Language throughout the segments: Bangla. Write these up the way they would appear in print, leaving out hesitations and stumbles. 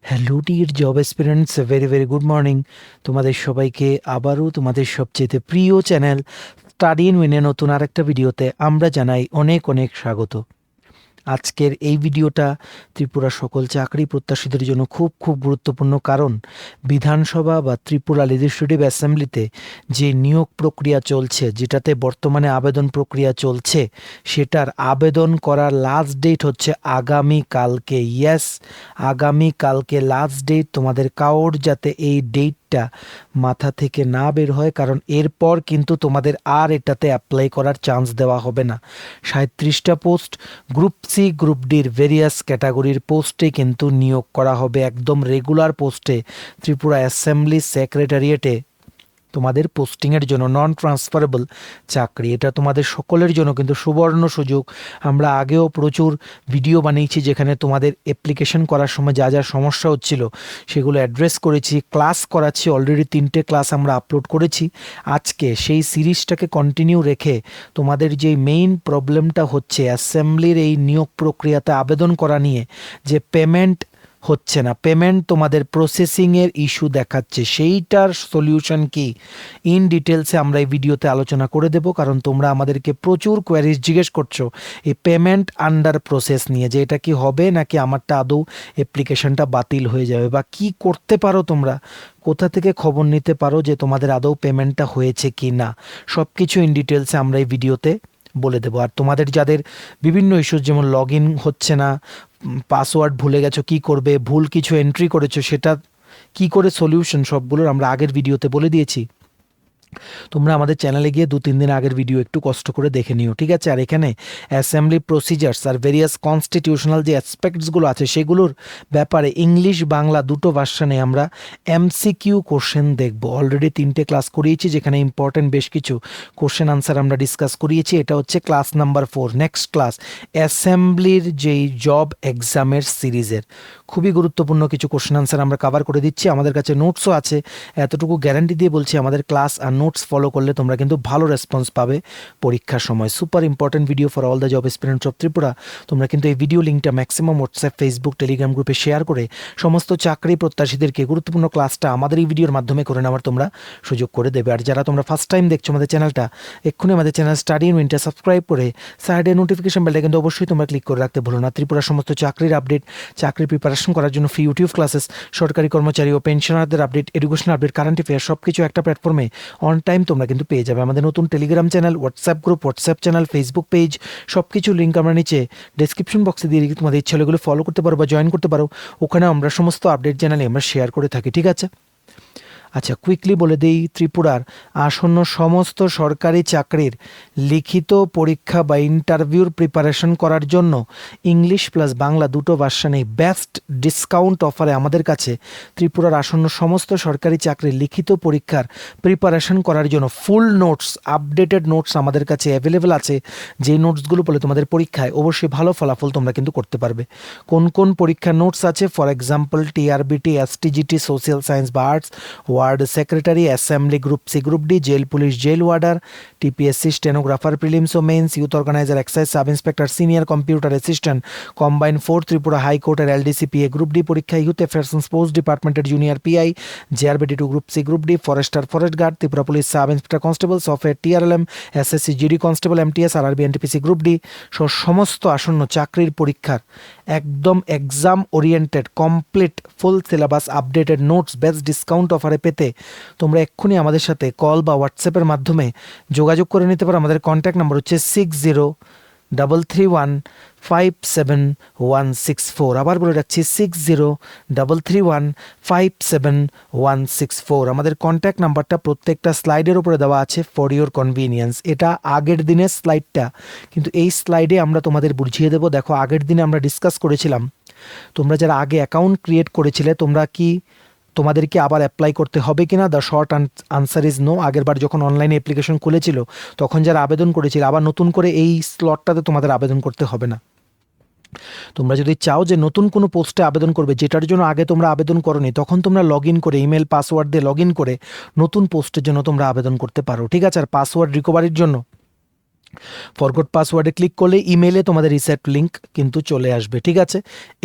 Hello dear job aspirants, very very good morning. তোমাদের সবাইকে আবারও তোমাদের সবচেয়ে প্রিয় চ্যানেল স্টাডি ইন উইনে নতুন আরেকটা ভিডিওতে আমরা জানাই অনেক অনেক স্বাগত। আজকের এই ভিডিওটা ত্রিপুরা সকল চাকরি প্রত্যাশীদের জন্য খুব খুব গুরুত্বপূর্ণ, কারণ বিধানসভা বা ত্রিপুরা লেজিসলেটিভ অ্যাসেম্বলিতে যে নিয়োগ প্রক্রিয়া চলছে, যেটাতে বর্তমানে আবেদন প্রক্রিয়া চলছে, সেটার আবেদন করার লাস্ট ডেট হচ্ছে আগামীকালকে। ইয়েস, আগামীকালকে লাস্ট ডেট। তোমাদের কারোর যাতে এই ডেটটা মাথা থেকে না বের হয়, কারণ এরপর কিন্তু তোমাদের আর এটাতে অ্যাপ্লাই করার চান্স দেওয়া হবে না। 37টা পোস্ট, গ্রুপ সি গ্রুপ ডির ভেরিয়াস ক্যাটাগরির পোস্টে কিন্তু নিয়োগ করা হবে, একদম রেগুলার পোস্টে ত্রিপুরা অ্যাসেম্বলি সেক্রেটারিয়েটে তোমাদের পোস্টিংয়ের জন্য। নন ট্রান্সফারেবল চাকরি, এটা তোমাদের সকলের জন্য কিন্তু সুবর্ণ সুযোগ। আমরা আগেও প্রচুর ভিডিও বানিয়েছি যেখানে তোমাদের অ্যাপ্লিকেশন করার সময় যা যা সমস্যা হচ্ছিল সেগুলো অ্যাড্রেস করেছি, ক্লাস করাচ্ছি। অলরেডি 3টে ক্লাস আমরা আপলোড করেছি। আজকে সেই সিরিজটাকে কন্টিনিউ রেখে তোমাদের যে মেইন প্রবলেমটা হচ্ছে অ্যাসেম্বলির এই নিয়োগ প্রক্রিয়াতে আবেদন করা নিয়ে, যে পেমেন্ট হচ্ছে না, পেমেন্ট তোমাদের প্রসেসিংয়ের ইস্যু দেখাচ্ছে, সেইটার সলিউশন কি ইন ডিটেলসে আমরা এই ভিডিওতে আলোচনা করে দেব। কারণ তোমরা আমাদেরকে প্রচুর কোয়ারিজ জিজ্ঞেস করছো এই পেমেন্ট আন্ডার প্রসেস নিয়ে, যে এটা কি হবে নাকি আমারটা আদৌ অ্যাপ্লিকেশনটা বাতিল হয়ে যাবে, বা কি করতে পারো তোমরা, কোথা থেকে খবর নিতে পারো যে তোমাদের আদৌ পেমেন্টটা হয়েছে কি না, সব কিছু ইন ডিটেলসে আমরা এই ভিডিওতে বলে দেবো। আর তোমাদের যাদের বিভিন্ন ইস্যু, যেমন লগ ইন হচ্ছে না, পাসওয়ার্ড ভুলে গেছো, কি করবে, ভুল কিছু এন্ট্রি করেছো, সেটা কি করে সলিউশন, সবগুলোর আমরা আগের ভিডিওতে বলে দিয়েছি। তোমরা আমাদের চ্যানেলে গিয়ে 2-3 দিন আগের ভিডিও একটু কষ্ট করে দেখে নিও, ঠিক আছে? আর এখানে অ্যাসেম্বলি প্রসিজার্স আর ভেরিয়াস কনস্টিটিউশনাল যে অ্যাসপেক্টসগুলো আছে সেগুলোর ব্যাপারে ইংলিশ বাংলা দুটো ভার্সানে আমরা এমসিকিউ কোশ্চেন দেখব। অলরেডি 3টে ক্লাস করিয়েছি যেখানে ইম্পর্টেন্ট বেশ কিছু কোশ্চেন আনসার আমরা ডিসকাস করিয়েছি। এটা হচ্ছে ক্লাস নাম্বার 4, নেক্সট ক্লাস অ্যাসেম্বলির যেই জব এক্সামের সিরিজের খুবই গুরুত্বপূর্ণ কিছু কোশ্চেন আনসার আমরা কভার করে দিচ্ছি। আমাদের কাছে নোটসও আছে, এতটুকু গ্যারান্টি দিয়ে বলছি, আমাদের ক্লাস আর নোটস ফলো করলে তোমরা কিন্তু ভালো রেসপন্স পাবে পরীক্ষার সময়। Super important video for all the job aspirants of Tripura. তোমরা কিন্তু এই ভিডিও লিঙ্কটা ম্যাক্সিমাম হোয়াটসঅ্যাপ, ফেসবুক, টেলিগ্রাম গ্রুপে শেয়ার করে সমস্ত চাকরি প্রত্যাশীদেরকে গুরুত্বপূর্ণ ক্লাসটা আমাদের এই ভিডিওর মাধ্যমে করে নেওয়ার তোমরা সুযোগ করে দেবে। আর যারা তোমরা ফার্স্ট টাইম দেখছো আমাদের চ্যানেলটা, এক্ষুনি আমাদের চ্যানেল স্টাডি ইন উইনটা সাবস্ক্রাইব করে সাইডে নোটিফিকেশন বেলটা কিন্তু অবশ্যই তোমরা ক্লিক করে রাখতে ভুলো না। ত্রিপুরার সমস্ত চাকরির আপডেট, চাকরির প্রিপারেশন করার জন্য ফ্রি ইউটিউব ক্লাসেস, সরকারি কর্মচারী ও পেনশনারদের update, educational update, current affair সব কিছু একটা প্ল্যাটফর্মে অন টাইম তোমরা কিন্তু পেয়ে যাবে। আমাদের নতুন Telegram channel, WhatsApp group, WhatsApp channel, Facebook page, সব কিছু লিঙ্ক আমরা নিচে ডেসক্রিপশন বক্সে দিয়ে রেখে তোমাদের ইচ্ছা হলে এগুলো ফলো করতে পারো বা জয়েন করতে পারো। ওখানে আমরা সমস্ত আপডেট চ্যানেলে আমরা শেয়ার করে থাকি, ঠিক আছে? আচ্ছা, কুইকলি বলে দিই, ত্রিপুরার আসন্ন সমস্ত সরকারি চাকরির লিখিত পরীক্ষা বা ইন্টারভিউর প্রিপারেশন করার জন্য ইংলিশ প্লাস বাংলা দুটো ভার্সানে বেস্ট ডিসকাউন্ট অফারে আমাদের কাছে ত্রিপুরার আসন্ন সমস্ত সরকারি চাকরির লিখিত পরীক্ষার প্রিপারেশন করার জন্য ফুল নোটস, আপডেটেড নোটস আমাদের কাছে অ্যাভেলেবেল আছে। যে নোটসগুলো বলে তোমাদের পরীক্ষায় অবশ্যই ভালো ফলাফল তোমরা কিন্তু করতে পারবে। কোন কোন পরীক্ষার নোটস আছে? For example TRBT, STGT, social science বা arts, ward secretary, assembly group C group D, jail police jail warder, TPSC stenographer prelims ও mains, youth organiser, excise sub inspector, senior computer assistant, combine 4 Tripura হাইকোর্টের এলডিসিপিএ গ্রুপ ডি পরীক্ষা, ইউথ অ্যাফেয়ার্স অ্যান্ড স্পোর্টস ডিপার্টমেন্টের junior PI, JRBT 2 group C group D, forester forest guard, Tripura police sub inspector constable, software TRLM, SSC GD constable, MTS, RRB NTPC group D সহ সমস্ত আসন্ন চাকরির পরীক্ষার একদম exam oriented complete full syllabus updated notes best discount অফারে পেতে তোমরা এক্ষুনি আমাদের সাথে কল বা হোয়াটসঅ্যাপের মাধ্যমে যোগাযোগ করে নিতে পারো। আমাদের কন্ট্যাক্ট নাম্বার হচ্ছে 6033157164। আবার বলে রাখছি 6033157164। আমাদের কন্ট্যাক্ট নাম্বারটা প্রত্যেকটা স্লাইডের উপরে দেওয়া আছে ফর ইওর কনভিনিয়েন্স। এটা আগের দিনের স্লাইডটা, কিন্তু এই স্লাইডে আমরা তোমাদের বুঝিয়ে দেবো। দেখো, আগের দিনে আমরা ডিসকাস করেছিলাম তোমরা যারা আগে অ্যাকাউন্ট ক্রিয়েট করেছিলে তোমাদেরকে আবার অ্যাপ্লাই করতে হবে কিনা। The short answer is no. আগেরবার যখন অনলাইনে অ্যাপ্লিকেশন খুলেছিল তখন যারা আবেদন করেছিল, আবার নতুন করে এই স্লটটাতে তোমাদের আবেদন করতে হবে না। তোমরা যদি চাও যে নতুন কোনো পোস্টে আবেদন করবে যেটার জন্য আগে তোমরা আবেদন করোনি, তখন তোমরা লগ ইন করে ইমেল পাসওয়ার্ড দিয়ে লগ ইন করে নতুন পোস্টের জন্য তোমরা আবেদন করতে পারো, ঠিক আছে? আর পাসওয়ার্ড রিকভারির জন্য ফরগট পাসওয়ার্ডে ক্লিক করলে ইমেলে তোমাদের রিসেট লিঙ্ক কিন্তু চলে আসবে, ঠিক আছে?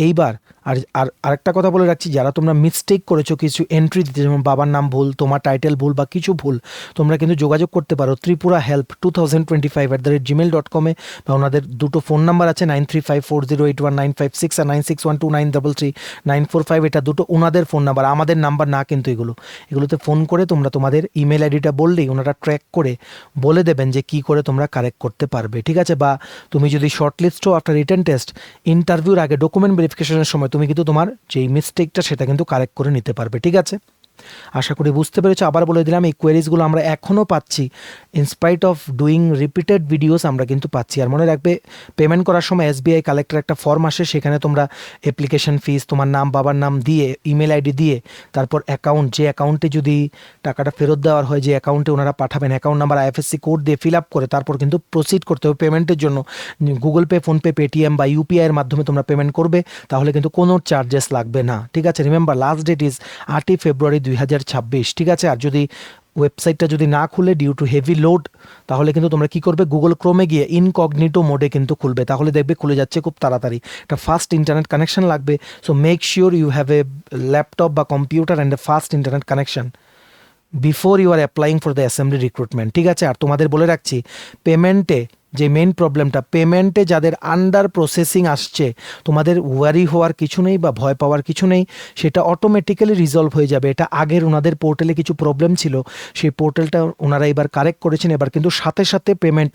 এইবার আর আর আরেকটা কথা বলে রাখছি, যারা তোমরা মিস্টেক করেছো কিছু এন্ট্রি দিতে, যেমন বাবার নাম ভুল, তোমার টাইটেল ভুল বা কিছু ভুল, তোমরা কিন্তু যোগাযোগ করতে পারো ত্রিপুরা হেল্প 2025@gmail.com বা ওনাদের দুটো ফোন নাম্বার আছে 9354081956 আর 9612933945, এটা দুটো ওনাদের ফোন নাম্বার, আমাদের নাম্বার না কিন্তু এগুলোতে ফোন করে তোমরা তোমাদের ইমেল আইডিটা বললেই ওনারা ট্র্যাক করে বলে দেবেন যে কি করে তোমরা কারেক্ট করতে পারবে, ঠিক আছে। বা তুমি যদি শর্টলিস্ট হো আফটার রিটেন টেস্ট, ইন্টারভিউর আগে ডকুমেন্ট ভেরিফিকেশনের সময় তুমি কিন্তু তোমার যেই মিস্টেকটা সেটা কিন্তু কারেক্ট করে নিতে পারবে, ঠিক আছে। আশা করি বুঝতে পেরেছো। আবার বলে দিলাম, এই কোয়েরিজগুলো আমরা এখনও পাচ্ছি, in spite of doing repeated videos আমরা কিন্তু পাচ্ছি। আর মনে রাখবে, পেমেন্ট করার সময় SBI কালেক্টর একটা ফর্ম আসে, সেখানে তোমরা অ্যাপ্লিকেশন ফিস, তোমার নাম বাবার নাম দিয়ে, ইমেল আইডি দিয়ে, তারপর অ্যাকাউন্ট, যে অ্যাকাউন্টে যদি টাকাটা ফেরত দেওয়ার হয়, যে অ্যাকাউন্টে ওনারা পাঠাবেন, অ্যাকাউন্ট নাম্বার IFSC কোড দিয়ে ফিল আপ করে তারপর কিন্তু প্রসিড করতে হবে পেমেন্টের জন্য। গুগল পে, ফোনপে, পেটিএম বা UPI এর মাধ্যমে তোমরা পেমেন্ট করবে, তাহলে কিন্তু কোনো চার্জেস লাগবে না, ঠিক আছে। রিমেম্বার, লাস্ট ডেট ইজ 8ই ফেব্রুয়ারি 2026, ঠিক আছে। আর যদি ওয়েবসাইটটা যদি না খুলে ডিউ টু হেভি লোড, তাহলে কিন্তু তোমরা কি করবে, গুগল ক্রোমে গিয়ে ইনকগনিটো মোডে কিন্তু খুলবে, তাহলে দেখবে খুলে যাচ্ছে খুব তাড়াতাড়ি। একটা ফাস্ট ইন্টারনেট কানেকশন লাগবে, so make sure you have a laptop বা computer and a fast internet connection before you are applying for the assembly recruitment, ঠিক আছে। আর তোমাদের বলে রাখছি, পেমেন্টে যে মেন প্রবলেমটা, পেমেন্টে যাদের আন্ডার প্রসেসিং আসছে, তোমাদের ওয়ারি হওয়ার কিছু নেই বা ভয় পাওয়ার কিছু নেই, সেটা অটোমেটিক্যালি রিজলভ হয়ে যাবে। এটা আগের ওনাদের পোর্টালে কিছু প্রবলেম ছিল, সেই পোর্টালটা ওনারা এবার কারেক্ট করেছেন, এবার কিন্তু সাথে সাথে পেমেন্ট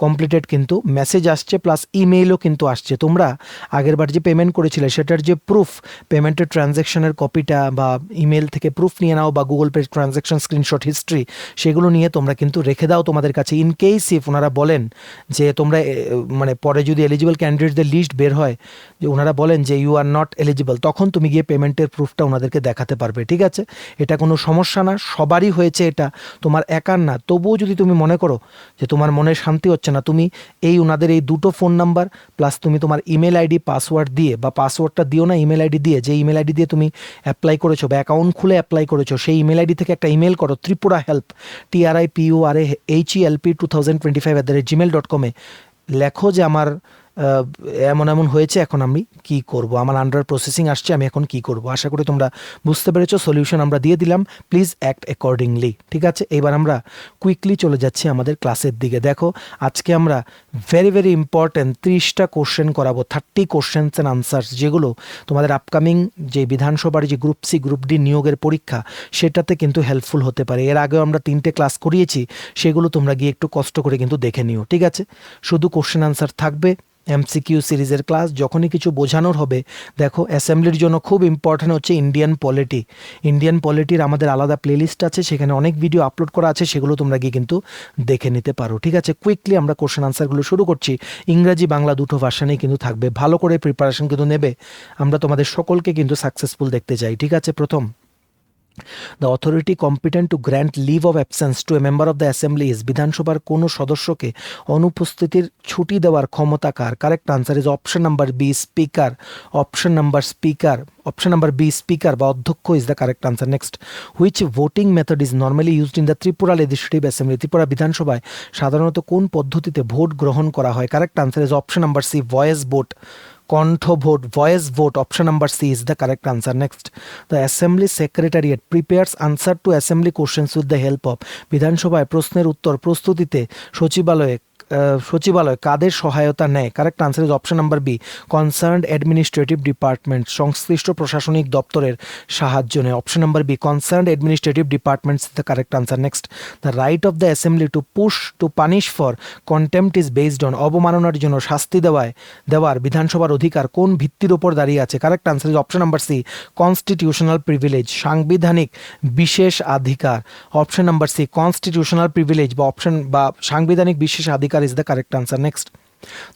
কমপ্লিটেড কিন্তু মেসেজ আসছে, প্লাস ইমেইলও কিন্তু আসছে। তোমরা আগেরবার যে পেমেন্ট করেছিলে সেটার যে প্রুফ, পেমেন্টের ট্রানজ্যাকশনের কপিটা বা ইমেল থেকে প্রুফ নিয়ে নাও, বা Google pay transaction screenshot history, সেগুলো নিয়ে তোমরা কিন্তু রেখে দাও তোমাদের কাছে। ইন কেস ইফ ওনারা বলেন যে তোমরা মানে পরে যদি এলিজিবল ক্যান্ডিডেটদের লিস্ট বের হয়, যে ওনারা বলেন যে ইউ আর নট এলিজিবল, তখন তুমি গিয়ে পেমেন্টের প্রুফটা ওনাদেরকে দেখাতে পারবে, ঠিক আছে। এটা কোনো সমস্যা না, সবারই হয়েছে, এটা তোমার একার না। তবুও যদি তুমি মনে করো যে তোমার মনে শান্তি হচ্ছে না, তুমি এই ওনাদের এই দুটো ফোন নাম্বার প্লাস তুমি তোমার ইমেল আইডি পাসওয়ার্ড দিয়ে, বা পাসওয়ার্ডটা দিও না, ইমেল আইডি দিয়ে, যে ইমেল আইডি দিয়ে তুমি অ্যাপ্লাই করেছো বা অ্যাকাউন্ট খুলে অ্যাপ্লাই করেছো, সেই ইমেল আইডি থেকে একটা ইমেল করো ত্রিপুরা হেল্প TRIPURAHELP2025@gmail.com, লেখো যে আমার এমন এমন হয়েছে, এখন আমি কি করব, আমার আন্ডার প্রসেসিং আসছে, আমি এখন কি করব। আশা করি তোমরা বুঝতে পেরেছো, সলিউশন আমরা দিয়ে দিলাম, প্লিজ অ্যাক্ট অ্যাকর্ডিংলি, ঠিক আছে। এবার আমরা কুইকলি চলে যাচ্ছি আমাদের ক্লাসের দিকে। দেখো, আজকে আমরা ভেরি ভেরি ইম্পর্ট্যান্ট 30টা কোশ্চেন করাবো, 30 কোশ্চেন্স অ্যান্ড আনসার্স, যেগুলো তোমাদের আপকামিং যে বিধানসভার যে গ্রুপ সি গ্রুপ ডি নিয়োগের পরীক্ষা, সেটাতে কিন্তু হেল্পফুল হতে পারে। এর আগেও আমরা 3টে ক্লাস করিয়েছি, সেগুলো তোমরা গিয়ে একটু কষ্ট করে কিন্তু দেখে নিও, ঠিক আছে। শুধু কোশ্চেন আনসার থাকবে, MCQ সিরিজের ক্লাস, যখনই কিছু বোঝানোর হবে। দেখো, অ্যাসেম্বলির জন্য খুব ইম্পর্ট্যান্ট হচ্ছে ইন্ডিয়ান পলিটির আমাদের আলাদা প্লেলিস্ট আছে, সেখানে অনেক ভিডিও আপলোড করা আছে, সেগুলো তোমরা গিয়ে কিন্তু দেখে নিতে পারো, ঠিক আছে। কুইকলি আমরা কোশ্চেন আনসারগুলো শুরু করছি। ইংরাজি বাংলা দুটো ভার্সানেই কিন্তু থাকবে, ভালো করে প্রিপারেশন কিন্তু নেবে, আমরা তোমাদের সকলকে কিন্তু সাকসেসফুল দেখতে চাই, ঠিক আছে। প্রথম, the authority competent to grant leave of absence to a member of the assembly is, বিধানসভার কোনো সদস্যকে অনুপস্থিতির ছুটি দেওয়ার ক্ষমতা কার? Correct answer is option number B, speaker. Option number B, speaker বা অধ্যক্ষ is the correct answer. Next, which voting method is normally used in the Tripura legislative assembly, Tripura বিধানসভায় সাধারণত কোন পদ্ধতিতে ভোট গ্রহণ করা হয়? Correct answer is option number C, voice vote, কণ্ঠ ভোট, voice vote. Option number C is the correct answer. Next, the assembly secretariat prepares answer to assembly questions with the help of, বিধানসভায় প্রশ্নের উত্তর প্রস্তুতিতে সচিবালয় কাদের সহায়তা নেয়? Correct answer is option number B, concerned administrative department, সংশ্লিষ্ট প্রশাসনিক দপ্তরের সাহায্য নেয়। Option number B, concerned administrative departments is the correct answer. Next, the right of the assembly to punish for contempt is based on, অবমাননার জন্য শাস্তি দেওয়ার বিধানসভার অধিকার কোন ভিত্তির ওপর দাঁড়িয়ে আছে? Correct answer is option number C, constitutional privilege, সাংবিধানিক বিশেষ অধিকার। Option number C, constitutional privilege বা সাংবিধানিক বিশেষ অধিকার is the correct answer. Next,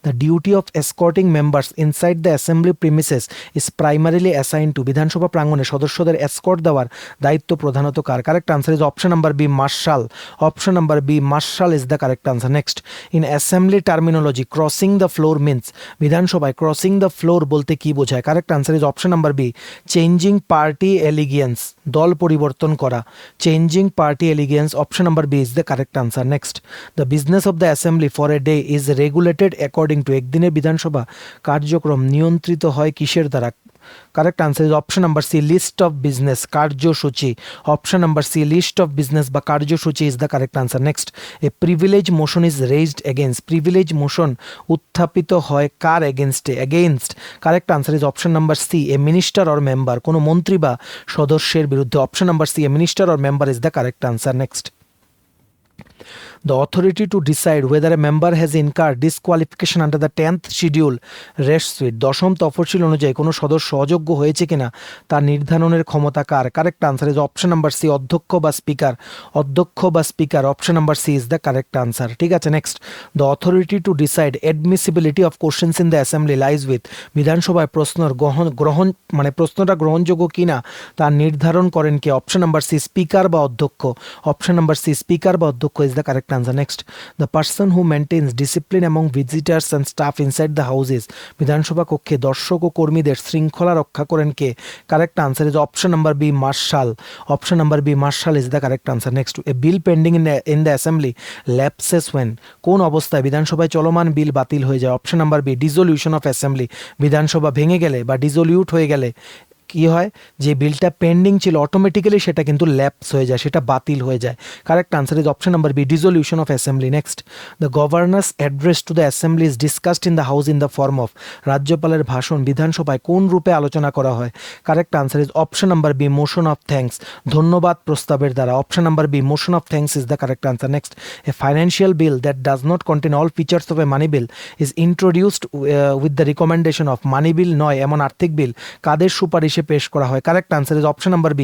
the duty of escorting members inside the assembly premises is primarily assigned to, বিধানসভা প্রাঙ্গণে সদস্যদের এসকর্ট দেওয়ার দায়িত্ব প্রধানত কার? Correct answer is option number B, marshal. Option number B, marshal is the correct answer. Next, in assembly terminology crossing the floor means, বিধানসভায় ক্রসিং দ্য ফ্লোর বলতে কি বোঝায়? Correct answer is option number B, changing party allegiance, দল পরিবর্তন করা, changing party allegiance. Option number B is the correct answer. Next, the business of the assembly for a day is regulated according two, একদিনের বিধানসভা কার্যক্রম নিয়ন্ত্রিত হয় কিসের দ্বারা? Correct answer is option number C list of business, কার্যসূচি। Option number C list of business বা কার্যসূচি is the correct answer. Next, a privilege motion is raised against, privilege motion উত্থাপিত হয় কার এগেনস্টে, against. Correct answer is option number C a minister or member, কোনো মন্ত্রী বা সদস্যের বিরুদ্ধে। Option number C a minister or member is the correct answer. Next, the authority to decide whether a member has incurred disqualification under the 10th schedule rests with, দশম তফসিল অনুযায়ী কোনো সদস্য অযোগ্য হয়েছে কিনা তা নির্ধারণের ক্ষমতা কার। Correct answer is option number C অধ্যক্ষ বা স্পিকার, অধ্যক্ষ বা speaker. Option number C is the correct answer. ঠিক আছে, next, the authority to decide admissibility of questions in the assembly lies with, বিধানসভায় প্রশ্নর গ্রহণ মানে প্রশ্নটা গ্রহণযোগ্য কিনা তা নির্ধারণ করেন কে। অপশন নাম্বার সি স্পিকার বা অধ্যক্ষ। অপশন নাম্বার সি স্পিকার বা অধ্যক্ষ is the correct answer. Next, the person who maintains discipline among visitors and staff inside the house is, বিধানসভা কক্ষে দর্শক ও কর্মীদের শৃঙ্খলা রক্ষা করেন কে। Correct answer is option number B marshal. Option number B marshal is the correct answer. Next, a bill pending in the assembly lapses when, কোন অবস্থায় বিধানসভায় চলমান বিল বাতিল হয়ে যায়। Option number B dissolution of assembly, বিধানসভা ভেঙে গেলে বা ডিজলিউট হয়ে গেলে কি হয়, যে বিলটা পেন্ডিং ছিল অটোমেটিক্যালি সেটা কিন্তু ল্যাপস হয়ে যায়, সেটা বাতিল হয়ে যায়। Correct answer is option number B dissolution of assembly. Next, the governor's address to the assembly is discussed in the house in the form of, রাজ্যপালের ভাষণ বিধানসভায় কোন রূপে আলোচনা করা হয়। Correct answer is option number B motion of thanks, ধন্যবাদ প্রস্তাবের দ্বারা। Option number B motion of thanks is the correct answer. Next, a financial bill that does not contain all features of A money bill is introduced with the recommendation of, money bill নয় এমন আর্থিক বিল কাদের সুপারিশে পেশ করা হয়। Correct answer is option number B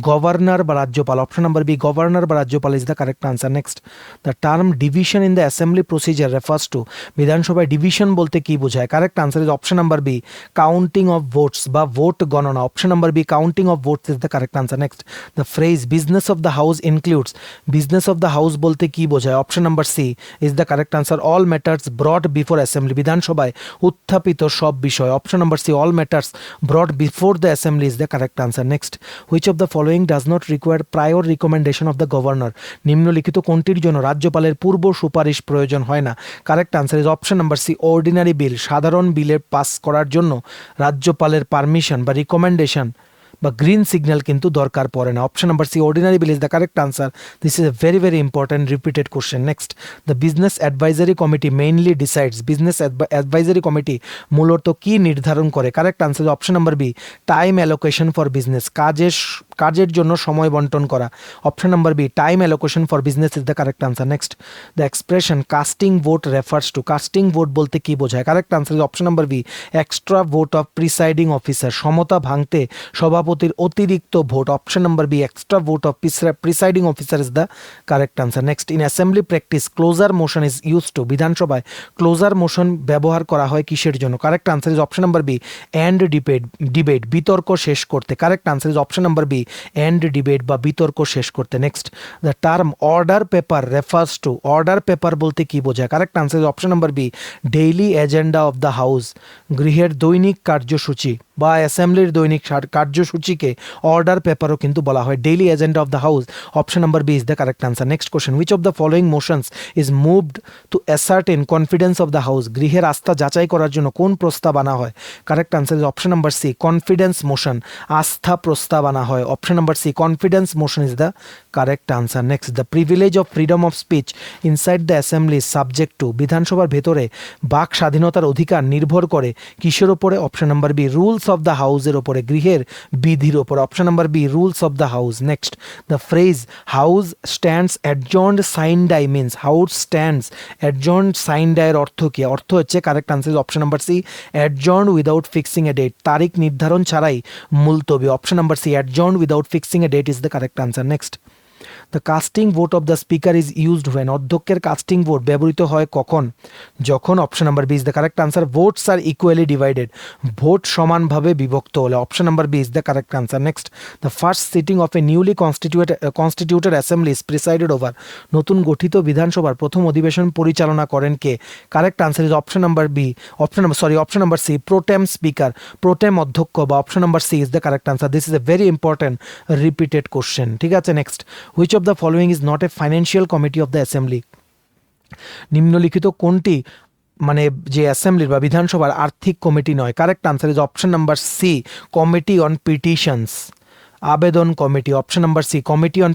governor বা রাজ্যপাল। অপশন নাম্বার বি গভর্নর বা রাজ্যপাল is the correct answer. Next, the term division in the assembly procedure refers to, বিধানসভায় ডিভিশন বলতে কি বোঝায়। Correct answer is option number B counting of votes বা ভোট গণনা। Option number B counting of votes is the correct answer. Next, the phrase business of the house includes, business of the house বলতে কি বোঝায়। Option number C is the correct answer all matters brought before assembly, বিধানসভায় উত্থাপিত সব বিষয়। Option number C all matters brought before the assembly is the correct answer. Next, which of the following does not require prior recommendation of the governor, নিম্নলিখিত কোনটির জন্য রাজ্যপালের পূর্ব সুপারিশ প্রয়োজন হয় না। Correct answer is option number C ordinary bill, সাধারণ বিলের পাস করার জন্য রাজ্যপালের পারমিশন বা রিকমেন্ডেশন বা গ্রিন সিগন্যাল কিন্তু দরকার পড়ে না। Option number C ordinary bill is the correct answer. This is a very very important repeated question. Next, the business advisory committee mainly decides, business advisory committee মূলত কি নির্ধারণ করে। Correct answer option number B time allocation for business, কাজের জন্য সময় বন্টন করা। Option number B time allocation for business is the correct answer. Next, the expression casting vote refers to, casting vote বলতে কি বোঝায়। Correct answer is option number B extra vote of presiding officer, সমতা ভাঙতে সভাপতির অতিরিক্ত ভোট। Option number B extra vote of presiding officer is the correct answer. Next, in assembly practice closure motion is use to, বিধানসভায় ক্লোজার মোশন ব্যবহার করা হয় কিসের জন্য। Correct answer is option number B end debate, বিতর্ক শেষ করতে। Correct answer is option number B end debate বা বিতর্ক শেষ করতে। Next, the term order paper refers to, order paper বলতে কি বোঝায়। Correct answer is option number B daily agenda of the house, গৃহের দৈনিক কার্যসূচি বা অ্যাসেম্বলির দৈনিক কার্যসূচিকে অর্ডার পেপারও কিন্তু বলা হয়, daily agenda of the house. Option number B is the correct answer. Next question, which of the following motions is moved to ascertain confidence of the house, গৃহের আস্থা যাচাই করার জন্য কোন প্রস্তাব আনা হয়। Correct answer is option number C confidence motion, আস্থা প্রস্তাব আনা হয়। Option number C confidence motion is the correct answer. Next, the privilege of freedom of speech inside the assembly is subject to, বিধানসভার ভেতরে বাক স্বাধীনতার অধিকার নির্ভর করে কিসের ওপরে। Option number B rules of the হাউসের ওপরে, গৃহের বিধির ওপর। Option number B rules of the house. Next, the phrase house stands adjourned sine die means, house stands adjourned sine ডায়ের অর্থ কি। অর্থ হচ্ছে correct answer option number C adjourned without fixing a date, তারিখ নির্ধারণ ছাড়াই মুলতবি। Option number C adjourned without fixing a date is the correct answer. Next, the casting vote of the speaker is used when, অধ্যক্ষের কাস্টিং ভোট ব্যবহৃত হয় কখন, যখন। Option number B is the correct answer votes are equally divided, vote সমানভাবে বিভক্ত হলে। Option number B is the correct answer. Next, the first sitting of a newly constituted assembly is presided over, নতুন গঠিত বিধানসভার প্রথম অধিবেশন পরিচালনা করেন কে। Correct answer is option number B option number C pro tem speaker, pro tem অধ্যক্ষ বা option number C is the correct answer. This is a very important repeated question. ঠিক আছে, next, which of the following is not a financial committee of the assembly, নিম্নলিখিত কোনটি মানে যে অ্যাসেম্বলির বা বিধানসভার আর্থিক কমিটি নয়। Correct answer is option number C, committee on petitions, আবেদন committee. Option number C, committee on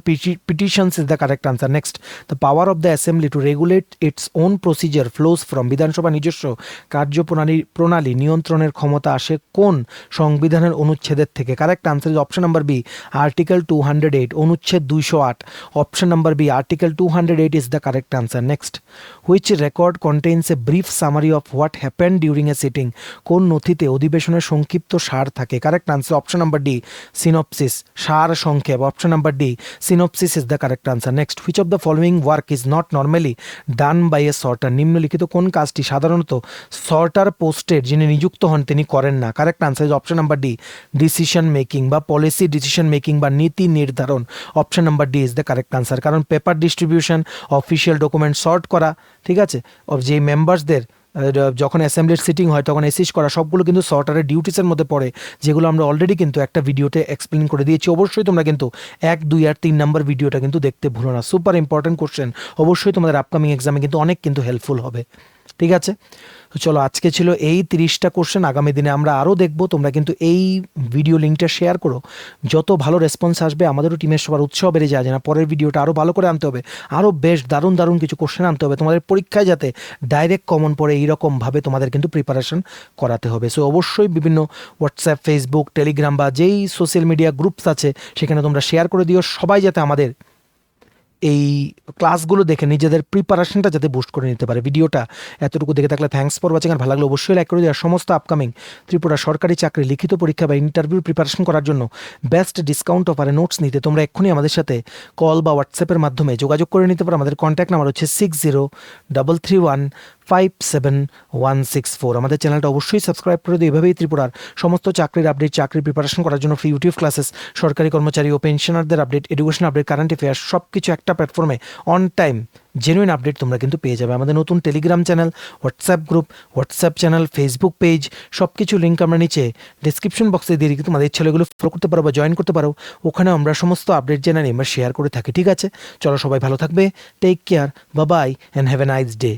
petitions is the correct answer. Next, the power of the assembly to regulate its own procedure flows from, বিধানসভা নিজস্ব কার্যপ্রণালী নিয়ন্ত্রণের ক্ষমতা আসে কোন সংবিধানের অনুচ্ছেদের থেকে? Correct answer is option number B, article 208, অনুচ্ছেদ 208। Option number B, article 208 is the correct answer. Next, which record contains a brief summary of what happened during a sitting? কোন নথিতে অধিবেশনের সংক্ষিপ্ত সার থাকে? Correct answer option number D, synopsis, সার সংক্ষেপ। Option number D, synopsis is the correct answer. Next, which of the following work is not normally done by A sorter? নিম্নলিখিত কোন কাজটি সাধারণত সর্টার পোস্টের যিনি নিযুক্ত হন তিনি করেন না? Correct answer is option number D, decision making বা পলিসি ডিসিশন মেকিং বা নীতি নির্ধারণ। Option number D is the correct answer. কারণ paper distribution, official document sort করা, ঠিক আছে, যে মেম্বার্সদের যখন অ্যাসেম্বলির সিটিং হয় তখন অ্যাসিস্ট করা, সবগুলো কিন্তু সর্টারের ডিউটিসের মধ্যে পড়ে, যেগুলো আমরা অলরেডি কিন্তু একটা ভিডিওতে এক্সপ্লেন করে দিয়েছি। অবশ্যই তোমরা কিন্তু 1, 2 আর 3 নাম্বার ভিডিওটা কিন্তু দেখতে ভুলো না। সুপার ইম্পর্টেন্ট কোশ্চেন, অবশ্যই তোমাদের আপকামিং এক্সামে কিন্তু অনেক কিন্তু হেল্পফুল হবে। ঠিক আছে, তো চলো আজকে ছিল এই 30টা কোশ্চেন। আগামী দিনে আমরা আরও দেখব। তোমরা কিন্তু এই ভিডিও লিঙ্কটা শেয়ার করো। যত ভালো রেসপন্স আসবে আমাদেরও টিমের সবার উৎসাহ বেড়ে যায় যে না, পরের ভিডিওটা আরও ভালো করে আনতে হবে, আরও বেশ দারুণ দারুণ কিছু কোশ্চেন আনতে হবে। তোমাদের পরীক্ষায় যাতে ডাইরেক্ট কমন পড়ে এইরকমভাবে তোমাদের কিন্তু প্রিপারেশন করাতে হবে। সো অবশ্যই বিভিন্ন হোয়াটসঅ্যাপ, ফেসবুক, টেলিগ্রাম বা যেই সোশ্যাল মিডিয়া গ্রুপস আছে সেখানে তোমরা শেয়ার করে দিও, সবাই যাতে আমাদের এই ক্লাসগুলো দেখে নিজেদের প্রিপারেশনটা যাতে বুস্ট করে নিতে পারে। ভিডিওটা এতটুকু দেখে থাকলে থ্যাঙ্কস ফর ওয়াচিং। আর ভালো লাগলে অবশ্যই লাইক করে দিও। আর সমস্ত আপকামিং ত্রিপুরা সরকারি চাকরি লিখিত পরীক্ষা বা ইন্টারভিউ প্রিপারেশন করার জন্য বেস্ট ডিসকাউন্ট অফারে নোটস নিতে তোমরা এক্ষুনি আমাদের সাথে কল বা হোয়াটসঅ্যাপের মাধ্যমে যোগাযোগ করে নিতে পারো। আমাদের কন্ট্যাক্ট নাম্বার হচ্ছে 6033157164। আমাদের চ্যানেলটা অবশ্যই সাবস্ক্রাইব করে দিও। এভাবেই ত্রিপুরার সমস্ত চাকরির আপডেট, চাকরির প্রিপারেশন করার জন্য ফ্রি ইউটিউব ক্লাসেস, সরকারি কর্মচারী ও পেনশনারদের update, education update, current affairs সব কিছু একটা প্ল্যাটফর্মে অন টাইম জেনুইন আপডেট তোমরা কিন্তু পেয়ে যাবে। আমাদের নতুন Telegram channel, WhatsApp group, WhatsApp channel, Facebook page, সব কিছু লিঙ্ক আমরা নিচে ডিসক্রিপশন বক্সে দিয়ে দিই। তোমাদের ছেলেগুলো ফলো করতে পারো বা জয়েন করতে পারো। ওখানে আমরা সমস্ত আপডেট জানানি আমরা শেয়ার করে থাকি। ঠিক আছে, চলো সবাই ভালো থাকবে। Take care, bye bye and have a nice day.